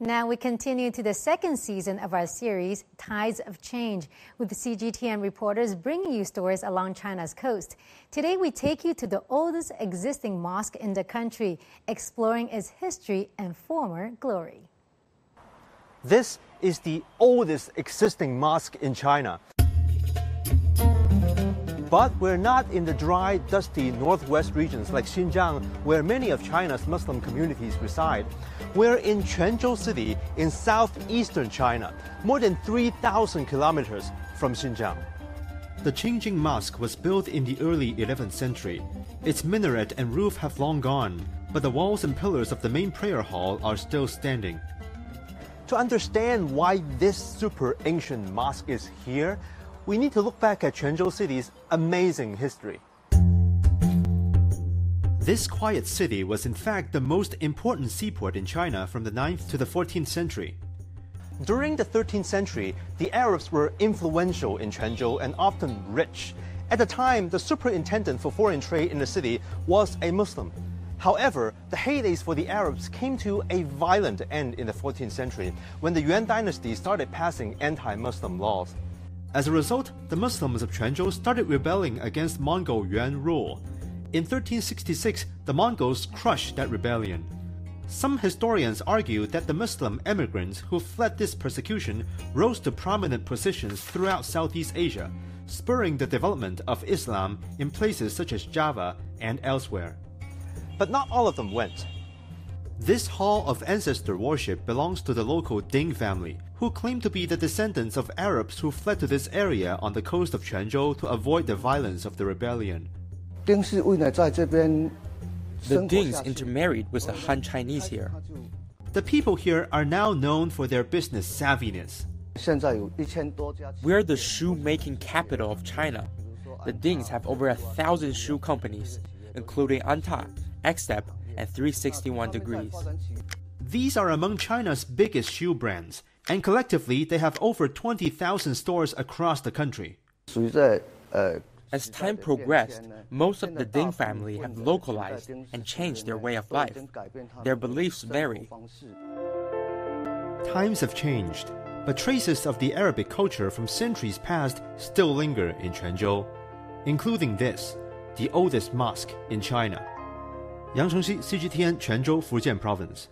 Now we continue to the second season of our series, Tides of Change, with CGTN reporters bringing you stories along China's coast. Today we take you to the oldest existing mosque in the country, exploring its history and former glory. This is the oldest existing mosque in China. But we're not in the dry, dusty northwest regions like Xinjiang, where many of China's Muslim communities reside. We're in Quanzhou City in southeastern China, more than 3,000 kilometers from Xinjiang. The Qingjing Mosque was built in the early 11th century. Its minaret and roof have long gone, but the walls and pillars of the main prayer hall are still standing. To understand why this super ancient mosque is here, we need to look back at Quanzhou City's amazing history. This quiet city was in fact the most important seaport in China from the 9th to the 14th century. During the 13th century, the Arabs were influential in Quanzhou and often rich. At the time, the superintendent for foreign trade in the city was a Muslim. However, the heydays for the Arabs came to a violent end in the 14th century when the Yuan dynasty started passing anti-Muslim laws. As a result, the Muslims of Quanzhou started rebelling against Mongol Yuan rule. In 1366, the Mongols crushed that rebellion. Some historians argue that the Muslim immigrants who fled this persecution rose to prominent positions throughout Southeast Asia, spurring the development of Islam in places such as Java and elsewhere. But not all of them went. This hall of ancestor worship belongs to the local Ding family, who claim to be the descendants of Arabs who fled to this area on the coast of Quanzhou to avoid the violence of the rebellion. The Dings intermarried with the Han Chinese here. The people here are now known for their business savviness. We are the shoemaking capital of China. The Dings have over 1,000 shoe companies, including Anta, Xtep, and 361 Degrees. These are among China's biggest shoe brands, and collectively they have over 20,000 stores across the country. As time progressed, most of the Ding family have localized and changed their way of life. Their beliefs vary. Times have changed, but traces of the Arabic culture from centuries past still linger in Quanzhou, including this, the oldest mosque in China. Yang Chengxi, CGTN, Quanzhou, Fujian Province.